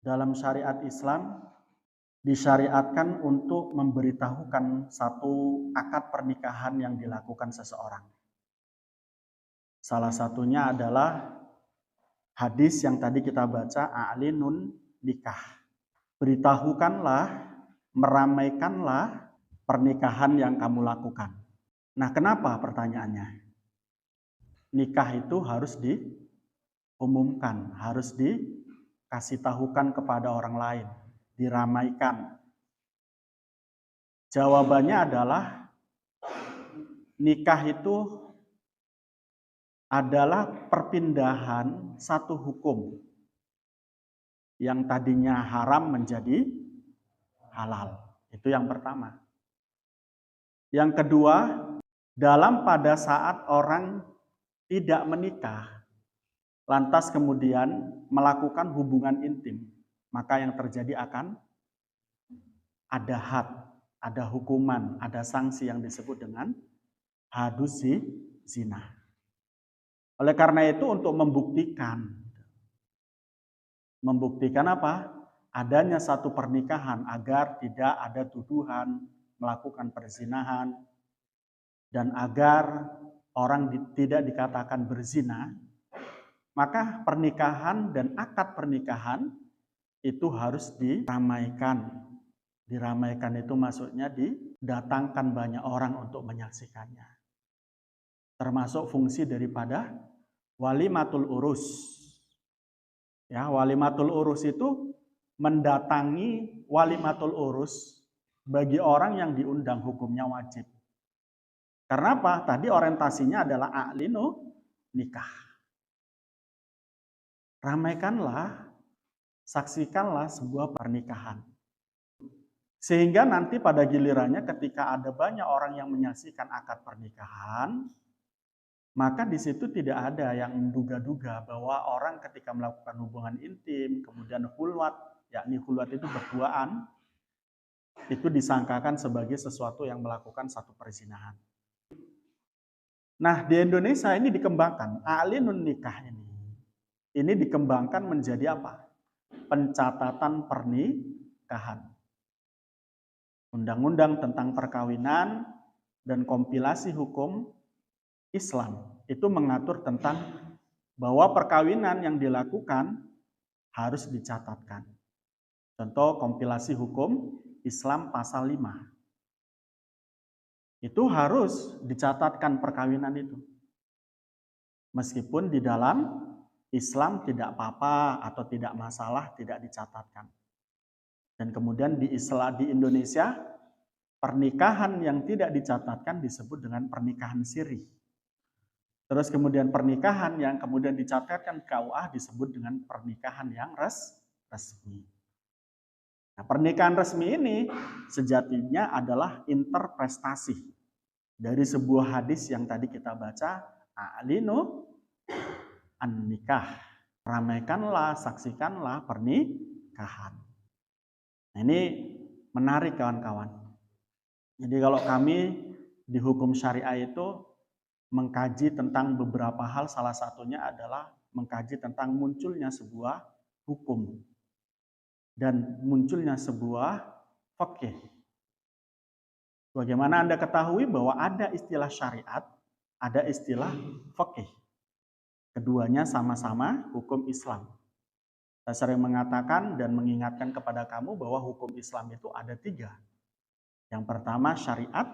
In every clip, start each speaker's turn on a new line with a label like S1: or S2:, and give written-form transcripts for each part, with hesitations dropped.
S1: Dalam syariat Islam disyariatkan untuk memberitahukan satu akad pernikahan yang dilakukan seseorang. Salah satunya adalah hadis yang tadi kita baca, a'linun nikah. Beritahukanlah, meramaikanlah pernikahan yang kamu lakukan. Nah, kenapa pertanyaannya? Nikah itu harus diumumkan, harus dikasih tahukan kepada orang lain, diramaikan. Jawabannya adalah nikah itu adalah perpindahan satu hukum yang tadinya haram menjadi halal. Itu yang pertama. Yang kedua, pada saat orang tidak menikah, lantas kemudian melakukan hubungan intim, maka yang terjadi akan ada had, ada hukuman, ada sanksi yang disebut dengan hadus zina. Oleh karena itu untuk membuktikan apa? Adanya satu pernikahan agar tidak ada tuduhan melakukan perzinahan dan agar orang tidak dikatakan berzina, maka pernikahan dan akad pernikahan itu harus diramaikan. Diramaikan itu maksudnya didatangkan banyak orang untuk menyaksikannya. Termasuk fungsi daripada walimatul urus. Ya, walimatul urus itu mendatangi walimatul urus bagi orang yang diundang hukumnya wajib. Karena apa? Tadi orientasinya adalah a'linu nikah. Ramaikanlah, saksikanlah sebuah pernikahan. Sehingga nanti pada gilirannya ketika ada banyak orang yang menyaksikan akad pernikahan, maka di situ tidak ada yang menduga-duga bahwa orang ketika melakukan hubungan intim, kemudian khulwat, yakni khulwat itu berduaan, itu disangkakan sebagai sesuatu yang melakukan satu perzinahan. Nah, di Indonesia ini dikembangkan, a'linun nikah ini dikembangkan menjadi apa? Pencatatan pernikahan. Undang-undang tentang perkawinan dan kompilasi hukum Islam itu mengatur tentang bahwa perkawinan yang dilakukan harus dicatatkan. Contoh kompilasi hukum Islam pasal 5. Itu harus dicatatkan perkawinan itu. Meskipun di dalam Islam tidak apa-apa atau tidak masalah tidak dicatatkan. Dan kemudian di Indonesia pernikahan yang tidak dicatatkan disebut dengan pernikahan siri. Terus kemudian pernikahan yang kemudian dicatatkan KUA disebut dengan pernikahan yang resmi. Nah, pernikahan resmi ini sejatinya adalah interpretasi dari sebuah hadis yang tadi kita baca, a'linu an-nikah. Ramaikanlah, saksikanlah pernikahan. Nah, ini menarik kawan-kawan. Jadi kalau kami di hukum syariah itu mengkaji tentang beberapa hal, salah satunya adalah mengkaji tentang munculnya sebuah hukum dan munculnya sebuah fikih. Bagaimana Anda ketahui bahwa ada istilah syariat, ada istilah fikih. Keduanya sama-sama hukum Islam. Saya sering mengatakan dan mengingatkan kepada kamu bahwa hukum Islam itu ada 3. Yang pertama syariat,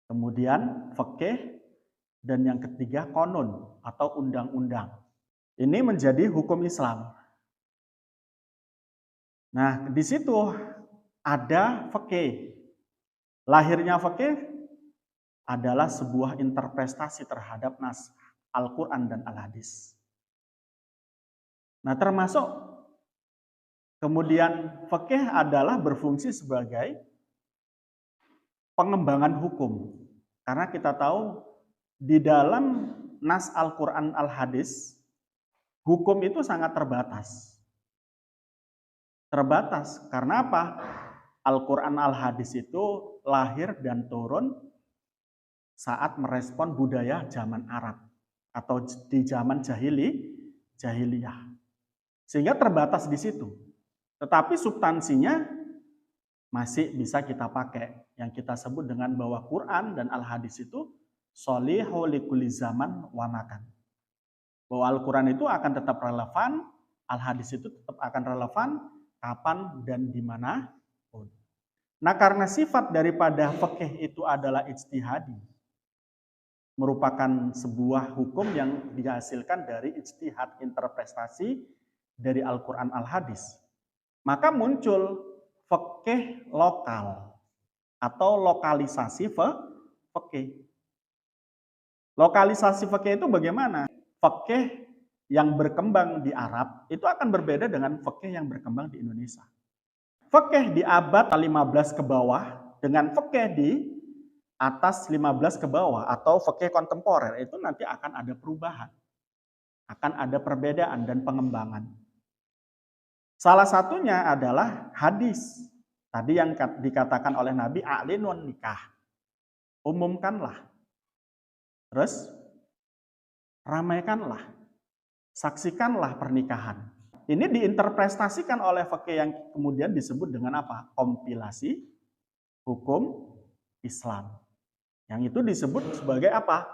S1: kemudian fikih, dan yang ketiga konun atau undang-undang. Ini menjadi hukum Islam. Nah, di situ ada fikih. Lahirnya fikih adalah sebuah interpretasi terhadap nas Al-Quran dan Al-Hadis. Nah, termasuk kemudian fikih adalah berfungsi sebagai pengembangan hukum. Karena kita tahu di dalam nas Al-Quran Al-Hadis, hukum itu sangat terbatas. Terbatas karena apa? Al-Quran Al-Hadis itu lahir dan turun saat merespon budaya zaman Arab atau di zaman jahiliyah. Sehingga terbatas di situ. Tetapi substansinya masih bisa kita pakai. Yang kita sebut dengan bahwa Quran dan Al-Hadis itu sholihu likulli zaman wa makan. Bahwa Al-Quran itu akan tetap relevan, Al-Hadis itu tetap akan relevan kapan dan di mana pun. Nah, karena sifat daripada fikih itu adalah ijtihadi, merupakan sebuah hukum yang dihasilkan dari ijtihad interpretasi dari Al-Quran Al-Hadis, maka muncul fikih lokal atau lokalisasi fikih. Lokalisasi fikih itu bagaimana? Fikih yang berkembang di Arab itu akan berbeda dengan fikih yang berkembang di Indonesia. Fikih di abad 15 ke bawah dengan fikih di atas 15 ke bawah atau fikih kontemporer itu nanti akan ada perubahan. Akan ada perbedaan dan pengembangan. Salah satunya adalah hadis. Tadi yang dikatakan oleh Nabi, a'linun nikah. Umumkanlah. Terus ramaikanlah. Saksikanlah pernikahan. Ini diinterpretasikan oleh fikih yang kemudian disebut dengan apa? Kompilasi hukum Islam. Yang itu disebut sebagai apa?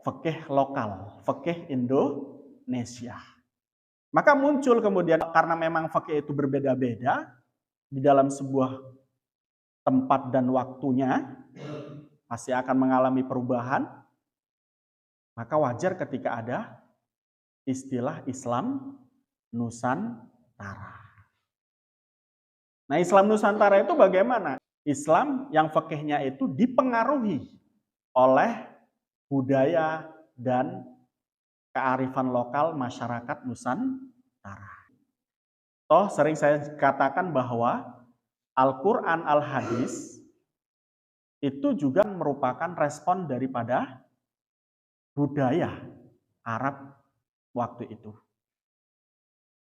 S1: Fikih lokal, fikih Indonesia. Maka muncul kemudian karena memang fikih itu berbeda-beda di dalam sebuah tempat dan waktunya pasti akan mengalami perubahan. Maka wajar ketika ada istilah Islam Nusantara. Nah, Islam Nusantara itu bagaimana? Islam yang fikihnya itu dipengaruhi oleh budaya dan kearifan lokal masyarakat Nusantara. Toh sering saya katakan bahwa Al-Quran Al-Hadis itu juga merupakan respon daripada budaya Arab waktu itu.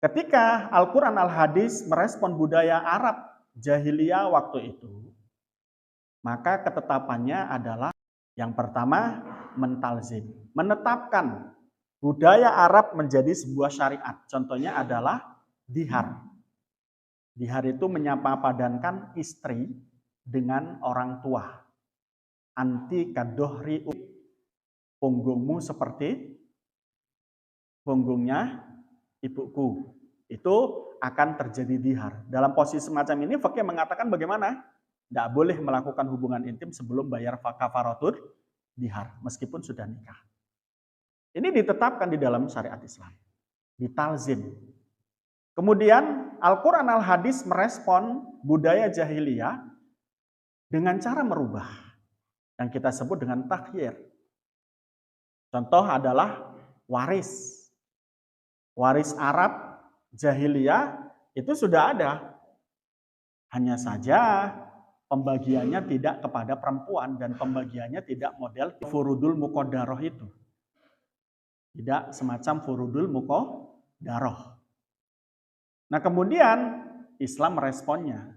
S1: Ketika Al-Quran Al-Hadis merespon budaya Arab jahiliyah waktu itu, maka ketetapannya adalah yang pertama mentalzim, menetapkan budaya Arab menjadi sebuah syariat. Contohnya adalah dihar. Dihar itu menyapa padankan istri dengan orang tua. Anti kadohri, punggungmu seperti punggungnya ibuku. Itu akan terjadi dihar. Dalam posisi semacam ini fikih mengatakan bagaimana? Tidak boleh melakukan hubungan intim sebelum bayar kafaratul dihar, meskipun sudah nikah. Ini ditetapkan di dalam syariat Islam. Ditalzim. Kemudian Al-Quran Al-Hadis merespon budaya jahiliyah dengan cara merubah. Yang kita sebut dengan takhyir. Contoh adalah waris. Waris Arab jahiliyah itu sudah ada. Hanya saja pembagiannya tidak kepada perempuan dan pembagiannya tidak model furudul muqaddarah itu. Tidak semacam furudul muqaddarah. Nah, kemudian Islam meresponnya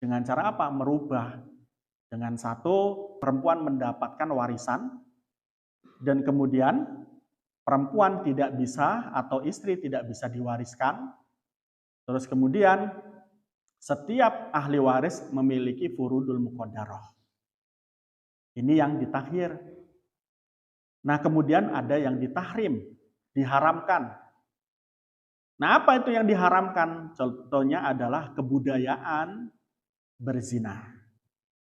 S1: dengan cara apa? Merubah. Dengan satu, perempuan mendapatkan warisan dan kemudian perempuan tidak bisa atau istri tidak bisa diwariskan. Terus kemudian setiap ahli waris memiliki furudul muqaddarah. Ini yang ditakhir. Nah, kemudian ada yang ditahrim, diharamkan. Nah, apa itu yang diharamkan? Contohnya adalah kebudayaan berzina.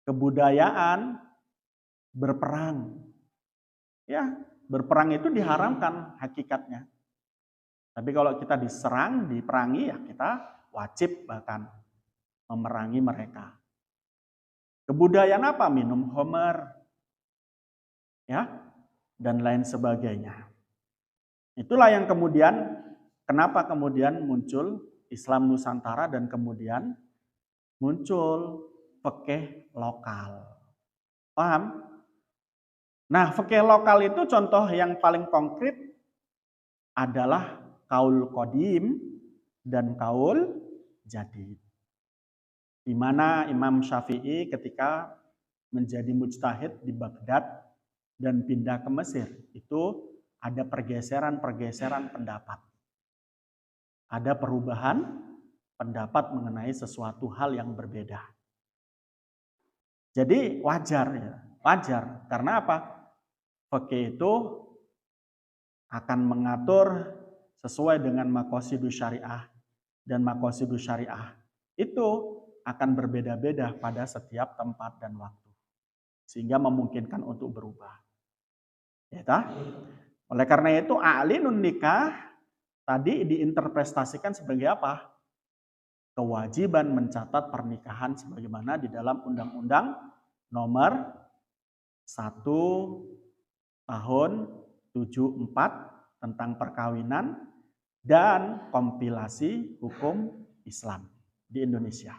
S1: Kebudayaan berperang. Ya, berperang itu diharamkan hakikatnya. Tapi kalau kita diserang, diperangi, ya kita wajib bahkan memerangi mereka. Kebudayaan apa? Minum khamar, ya, dan lain sebagainya. Itulah yang kemudian, kenapa kemudian muncul Islam Nusantara dan kemudian muncul fikih lokal. Paham? Nah, fikih lokal itu contoh yang paling konkret adalah kaul qadim dan kaul jadid. Di mana Imam Syafi'i ketika menjadi mujtahid di Baghdad dan pindah ke Mesir, itu ada pergeseran-pergeseran pendapat. ada perubahan pendapat mengenai sesuatu hal yang berbeda. Jadi wajar ya, wajar. Karena apa? Fikih itu akan mengatur sesuai dengan maqasidus syariah, dan maqasidus syariah itu akan berbeda-beda pada setiap tempat dan waktu, sehingga memungkinkan untuk berubah. Ya, tak? Oleh karena itu a'linun nikah tadi diinterpretasikan sebagai apa? Kewajiban mencatat pernikahan sebagaimana di dalam Undang-Undang Nomor 1 Tahun 74 tentang perkawinan dan kompilasi hukum Islam di Indonesia.